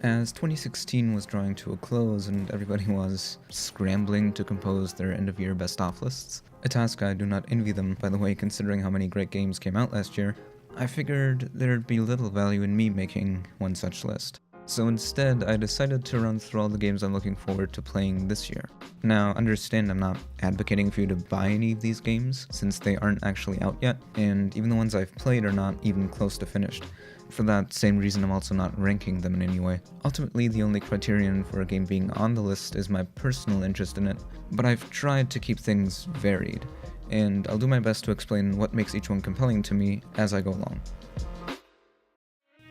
As 2016 was drawing to a close and everybody was scrambling to compose their end-of-year best-of lists, a task I do not envy them, by the way, considering how many great games came out last year, I figured there'd be little value in me making one such list. So instead, I decided to run through all the games I'm looking forward to playing this year. Now, understand I'm not advocating for you to buy any of these games, since they aren't actually out yet, and even the ones I've played are not even close to finished. For that same reason, I'm also not ranking them in any way. Ultimately, the only criterion for a game being on the list is my personal interest in it, but I've tried to keep things varied, and I'll do my best to explain what makes each one compelling to me as I go along.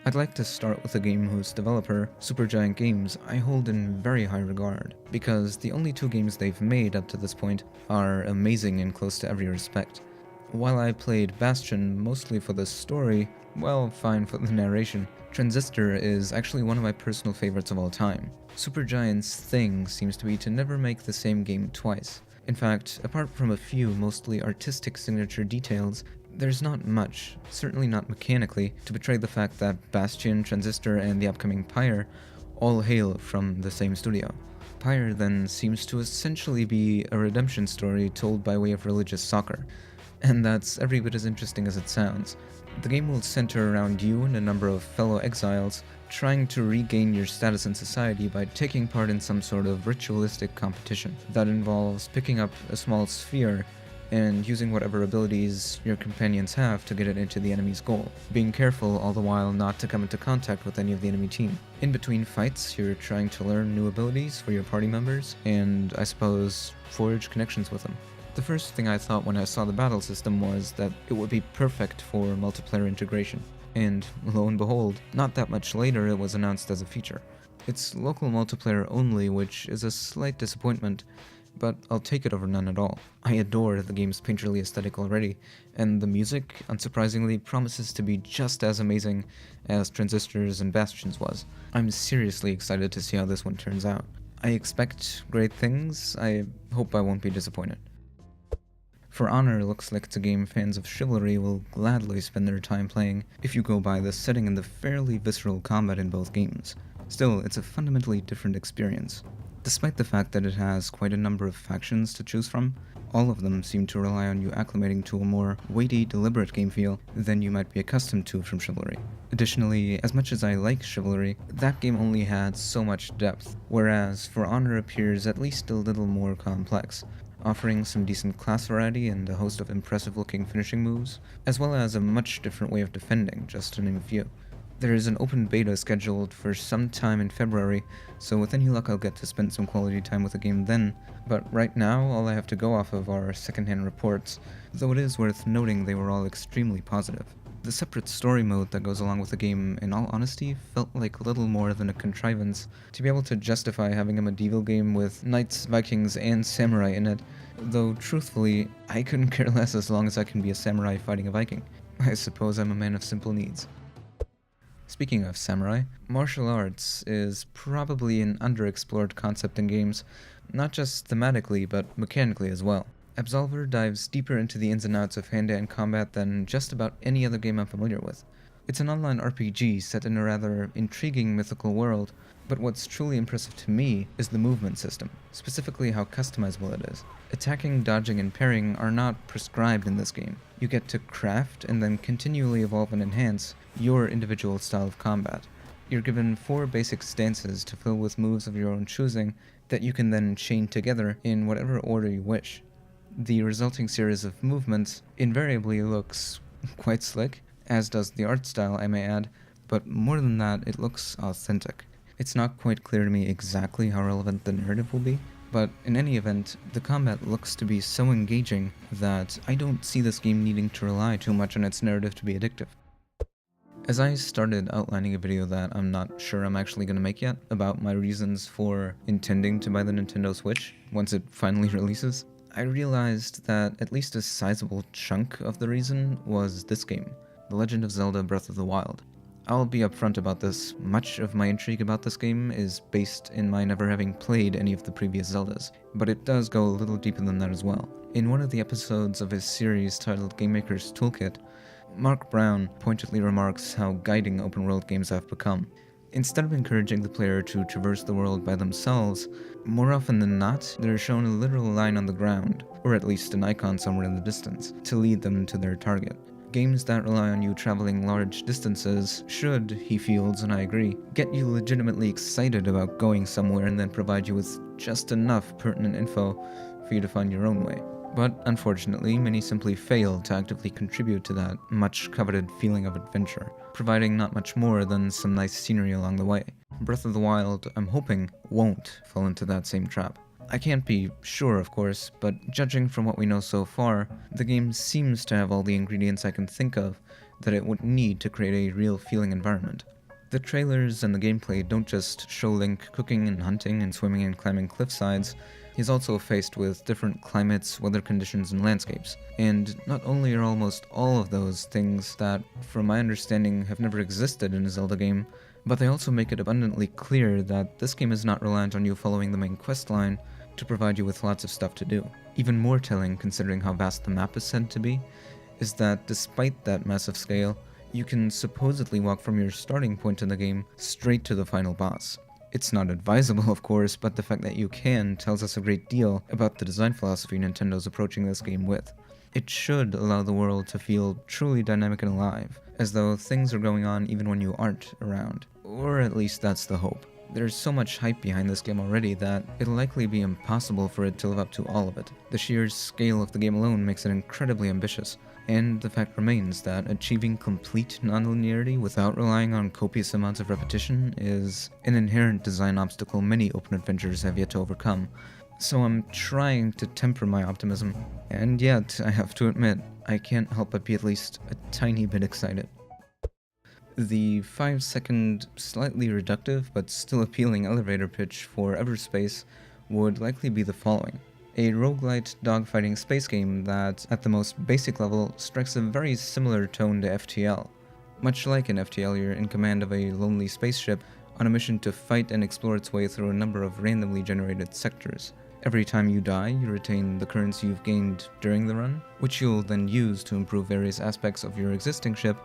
I'd like to start with a game whose developer, Supergiant Games, I hold in very high regard, because the only two games they've made up to this point are amazing in close to every respect. While I played Bastion mostly for the story, well, fine for the narration, Transistor is actually one of my personal favorites of all time. Supergiant's thing seems to be to never make the same game twice. In fact, apart from a few mostly artistic signature details, there's not much, certainly not mechanically, to betray the fact that Bastion, Transistor, and the upcoming Pyre all hail from the same studio. Pyre then seems to essentially be a redemption story told by way of religious soccer, and that's every bit as interesting as it sounds. The game will center around you and a number of fellow exiles trying to regain your status in society by taking part in some sort of ritualistic competition that involves picking up a small sphere and using whatever abilities your companions have to get it into the enemy's goal, being careful all the while not to come into contact with any of the enemy team. In between fights, you're trying to learn new abilities for your party members, and I suppose forge connections with them. The first thing I thought when I saw the battle system was that it would be perfect for multiplayer integration, and lo and behold, not that much later it was announced as a feature. It's local multiplayer only, which is a slight disappointment, but I'll take it over none at all. I adore the game's painterly aesthetic already, and the music, unsurprisingly, promises to be just as amazing as Transistor's and Bastion's was. I'm seriously excited to see how this one turns out. I expect great things. I hope I won't be disappointed. For Honor looks like it's a game fans of chivalry will gladly spend their time playing if you go by the setting and the fairly visceral combat in both games. Still, it's a fundamentally different experience. Despite the fact that it has quite a number of factions to choose from, all of them seem to rely on you acclimating to a more weighty, deliberate game feel than you might be accustomed to from Chivalry. Additionally, as much as I like Chivalry, that game only had so much depth, whereas For Honor appears at least a little more complex, offering some decent class variety and a host of impressive-looking finishing moves, as well as a much different way of defending, just to name a few. There is an open beta scheduled for some time in February, so with any luck I'll get to spend some quality time with the game then, but right now all I have to go off of are secondhand reports, though it is worth noting they were all extremely positive. The separate story mode that goes along with the game, in all honesty, felt like little more than a contrivance to be able to justify having a medieval game with knights, vikings, and samurai in it, though truthfully, I couldn't care less as long as I can be a samurai fighting a viking. I suppose I'm a man of simple needs. Speaking of samurai, martial arts is probably an underexplored concept in games, not just thematically but mechanically as well. Absolver dives deeper into the ins and outs of hand-to-hand combat than just about any other game I'm familiar with. It's an online RPG set in a rather intriguing mythical world, but what's truly impressive to me is the movement system, specifically how customizable it is. Attacking, dodging, and parrying are not prescribed in this game. You get to craft and then continually evolve and enhance your individual style of combat. You're given 4 basic stances to fill with moves of your own choosing that you can then chain together in whatever order you wish. The resulting series of movements invariably looks quite slick, as does the art style, I may add, but more than that, it looks authentic. It's not quite clear to me exactly how relevant the narrative will be, but in any event, the combat looks to be so engaging that I don't see this game needing to rely too much on its narrative to be addictive. As I started outlining a video that I'm not sure I'm actually going to make yet about my reasons for intending to buy the Nintendo Switch once it finally releases, I realized that at least a sizable chunk of the reason was this game, The Legend of Zelda Breath of the Wild. I'll be upfront about this. Much of my intrigue about this game is based in my never having played any of the previous Zeldas, but it does go a little deeper than that as well. In one of the episodes of his series titled Game Maker's Toolkit, Mark Brown pointedly remarks how guiding open-world games have become. Instead of encouraging the player to traverse the world by themselves, more often than not, they're shown a literal line on the ground, or at least an icon somewhere in the distance, to lead them to their target. Games that rely on you traveling large distances should, he feels, and I agree, get you legitimately excited about going somewhere and then provide you with just enough pertinent info for you to find your own way. But unfortunately, many simply fail to actively contribute to that much coveted feeling of adventure, providing not much more than some nice scenery along the way. Breath of the Wild, I'm hoping, won't fall into that same trap. I can't be sure, of course, but judging from what we know so far, the game seems to have all the ingredients I can think of that it would need to create a real feeling environment. The trailers and the gameplay don't just show Link cooking and hunting and swimming and climbing cliff sides. He's also faced with different climates, weather conditions, and landscapes. And not only are almost all of those things that, from my understanding, have never existed in a Zelda game, but they also make it abundantly clear that this game is not reliant on you following the main questline to provide you with lots of stuff to do. Even more telling, considering how vast the map is said to be, is that despite that massive scale, you can supposedly walk from your starting point in the game straight to the final boss. It's not advisable, of course, but the fact that you can tells us a great deal about the design philosophy Nintendo's approaching this game with. It should allow the world to feel truly dynamic and alive, as though things are going on even when you aren't around. Or at least that's the hope. There's so much hype behind this game already that it'll likely be impossible for it to live up to all of it. The sheer scale of the game alone makes it incredibly ambitious, and the fact remains that achieving complete non-linearity without relying on copious amounts of repetition is an inherent design obstacle many open adventures have yet to overcome. So I'm trying to temper my optimism, and yet, I have to admit, I can't help but be at least a tiny bit excited. The 5-second, slightly reductive but still appealing elevator pitch for Everspace would likely be the following. A roguelite dogfighting space game that, at the most basic level, strikes a very similar tone to FTL. Much like in FTL, you're in command of a lonely spaceship on a mission to fight and explore its way through a number of randomly generated sectors. Every time you die, you retain the currency you've gained during the run, which you'll then use to improve various aspects of your existing ship,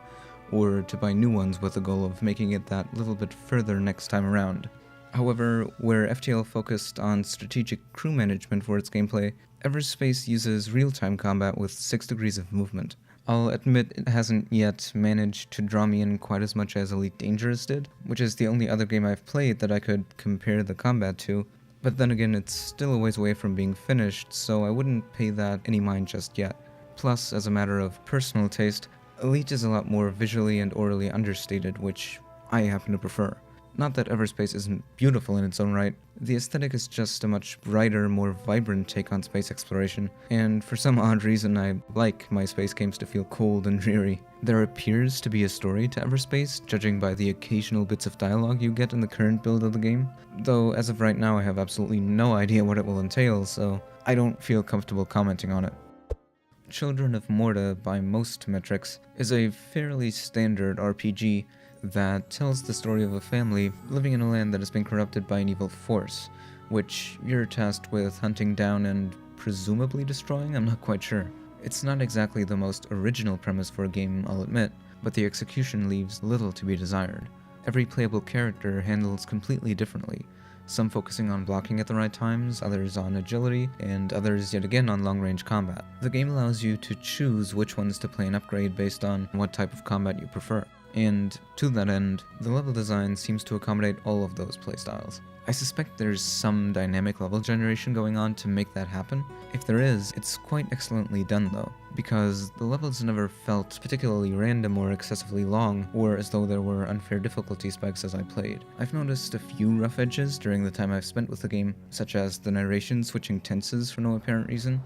or to buy new ones with the goal of making it that little bit further next time around. However, where FTL focused on strategic crew management for its gameplay, Everspace uses real-time combat with 6 degrees of movement. I'll admit it hasn't yet managed to draw me in quite as much as Elite Dangerous did, which is the only other game I've played that I could compare the combat to, but then again it's still a ways away from being finished, so I wouldn't pay that any mind just yet. Plus, as a matter of personal taste, Elite is a lot more visually and orally understated, which I happen to prefer. Not that Everspace isn't beautiful in its own right, the aesthetic is just a much brighter, more vibrant take on space exploration, and for some odd reason I like my space games to feel cold and dreary. There appears to be a story to Everspace, judging by the occasional bits of dialogue you get in the current build of the game, though as of right now I have absolutely no idea what it will entail, so I don't feel comfortable commenting on it. Children of Morta, by most metrics, is a fairly standard RPG that tells the story of a family living in a land that has been corrupted by an evil force, which you're tasked with hunting down and presumably destroying. I'm not quite sure. It's not exactly the most original premise for a game, I'll admit, but the execution leaves little to be desired. Every playable character handles completely differently, some focusing on blocking at the right times, others on agility, and others yet again on long-range combat. The game allows you to choose which ones to play and upgrade based on what type of combat you prefer. And to that end, the level design seems to accommodate all of those playstyles. I suspect there's some dynamic level generation going on to make that happen. If there is, it's quite excellently done though, because the levels never felt particularly random or excessively long, or as though there were unfair difficulty spikes as I played. I've noticed a few rough edges during the time I've spent with the game, such as the narration switching tenses for no apparent reason,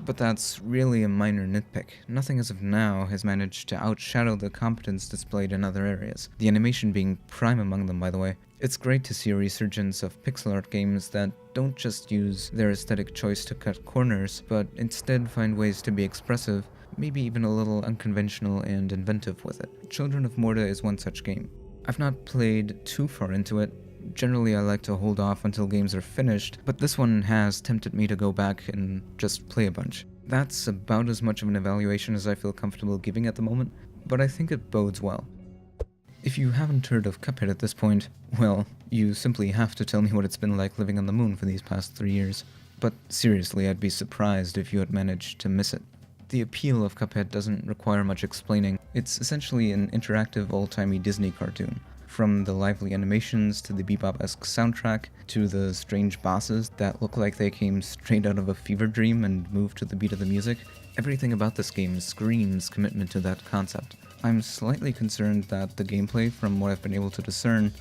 but that's really a minor nitpick. Nothing as of now has managed to outshadow the competence displayed in other areas, the animation being prime among them, by the way. It's great to see a resurgence of pixel art games that don't just use their aesthetic choice to cut corners, but instead find ways to be expressive, maybe even a little unconventional and inventive with it. Children of Morta is one such game. I've not played too far into it. Generally, I like to hold off until games are finished, but this one has tempted me to go back and just play a bunch. That's about as much of an evaluation as I feel comfortable giving at the moment, but I think it bodes well. If you haven't heard of Cuphead at this point, well, you simply have to tell me what it's been like living on the moon for these past 3 years. But seriously, I'd be surprised if you had managed to miss it. The appeal of Cuphead doesn't require much explaining. It's essentially an interactive old-timey Disney cartoon. From the lively animations to the bebop-esque soundtrack to the strange bosses that look like they came straight out of a fever dream and move to the beat of the music, everything about this game screams commitment to that concept. I'm slightly concerned that the gameplay, from what I've been able to discern,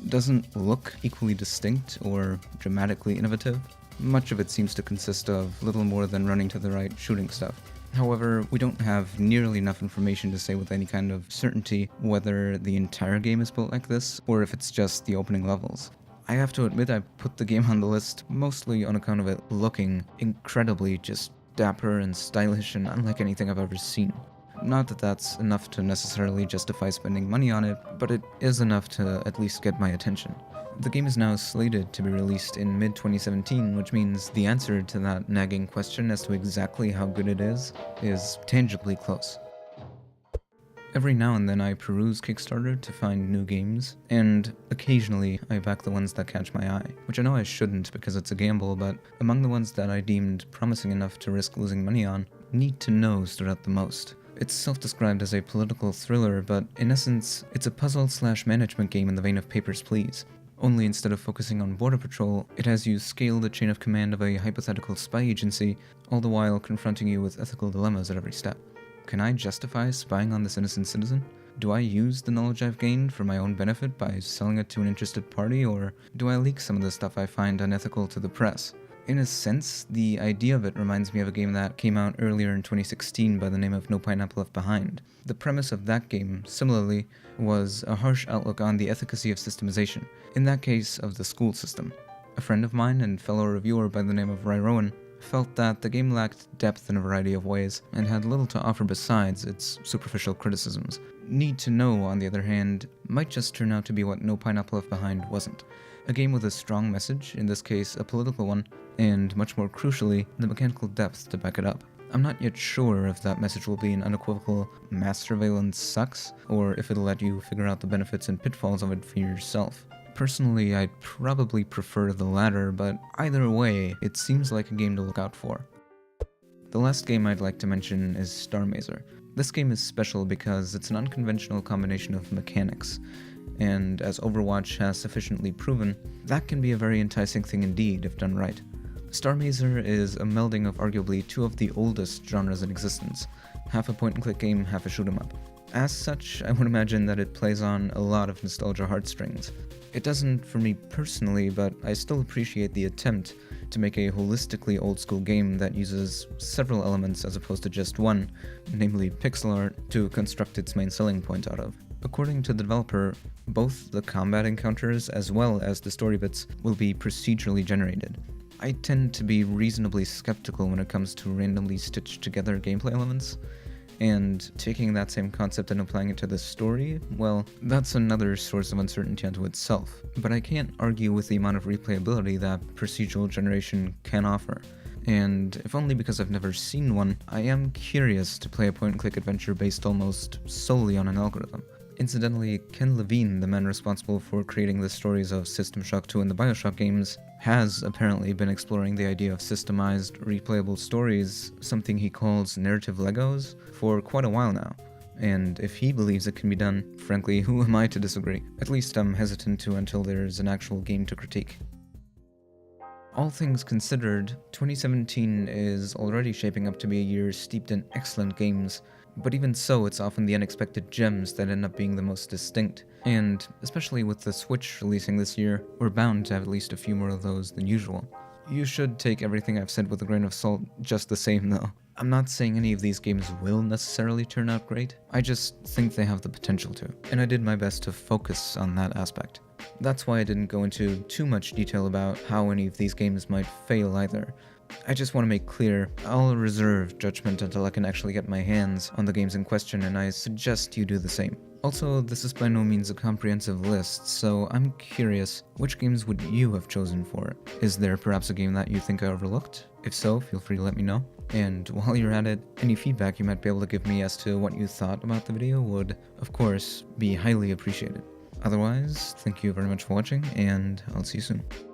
doesn't look equally distinct or dramatically innovative. Much of it seems to consist of little more than running to the right shooting stuff. However, we don't have nearly enough information to say with any kind of certainty whether the entire game is built like this, or if it's just the opening levels. I have to admit I put the game on the list mostly on account of it looking incredibly just dapper and stylish and unlike anything I've ever seen. Not that that's enough to necessarily justify spending money on it, but it is enough to at least get my attention. The game is now slated to be released in mid-2017, which means the answer to that nagging question as to exactly how good it is tangibly close. Every now and then I peruse Kickstarter to find new games, and occasionally I back the ones that catch my eye, which I know I shouldn't because it's a gamble, but among the ones that I deemed promising enough to risk losing money on, Need to Know stood out the most. It's self-described as a political thriller, but in essence, it's a puzzle/management game in the vein of Papers, Please. Only instead of focusing on border patrol, it has you scale the chain of command of a hypothetical spy agency, all the while confronting you with ethical dilemmas at every step. Can I justify spying on this innocent citizen? Do I use the knowledge I've gained for my own benefit by selling it to an interested party, or do I leak some of the stuff I find unethical to the press? In a sense, the idea of it reminds me of a game that came out earlier in 2016 by the name of No Pineapple Left Behind. The premise of that game, similarly, was a harsh outlook on the efficacy of systemization, in that case of the school system. A friend of mine and fellow reviewer by the name of Ry Rowan felt that the game lacked depth in a variety of ways, and had little to offer besides its superficial criticisms. Need to Know, on the other hand, might just turn out to be what No Pineapple Left Behind wasn't. A game with a strong message, in this case a political one, and much more crucially, the mechanical depth to back it up. I'm not yet sure if that message will be an unequivocal mass surveillance sucks, or if it'll let you figure out the benefits and pitfalls of it for yourself. Personally, I'd probably prefer the latter, but either way, it seems like a game to look out for. The last game I'd like to mention is Starr Mazer. This game is special because it's an unconventional combination of mechanics, and as Overwatch has sufficiently proven, that can be a very enticing thing indeed if done right. Starr Mazer is a melding of arguably two of the oldest genres in existence, half a point-and-click game, half a shoot-'em-up. As such, I would imagine that it plays on a lot of nostalgia heartstrings. It doesn't for me personally, but I still appreciate the attempt to make a holistically old-school game that uses several elements as opposed to just one, namely pixel art, to construct its main selling point out of. According to the developer, both the combat encounters as well as the story bits will be procedurally generated. I tend to be reasonably skeptical when it comes to randomly stitched together gameplay elements, and taking that same concept and applying it to the story, well, that's another source of uncertainty unto itself. But I can't argue with the amount of replayability that procedural generation can offer. And if only because I've never seen one, I am curious to play a point-and-click adventure based almost solely on an algorithm. Incidentally, Ken Levine, the man responsible for creating the stories of System Shock 2 and the Bioshock games, has apparently been exploring the idea of systemized, replayable stories, something he calls narrative Legos, for quite a while now. And if he believes it can be done, frankly, who am I to disagree? At least I'm hesitant to until there's an actual game to critique. All things considered, 2017 is already shaping up to be a year steeped in excellent games, but even so, it's often the unexpected gems that end up being the most distinct. And, especially with the Switch releasing this year, we're bound to have at least a few more of those than usual. You should take everything I've said with a grain of salt just the same though. I'm not saying any of these games will necessarily turn out great, I just think they have the potential to, and I did my best to focus on that aspect. That's why I didn't go into too much detail about how any of these games might fail either. I just want to make clear, I'll reserve judgment until I can actually get my hands on the games in question, and I suggest you do the same. Also, this is by no means a comprehensive list, so I'm curious, which games would you have chosen for it? Is there perhaps a game that you think I overlooked? If so, feel free to let me know. And while you're at it, any feedback you might be able to give me as to what you thought about the video would, of course, be highly appreciated. Otherwise, thank you very much for watching, and I'll see you soon.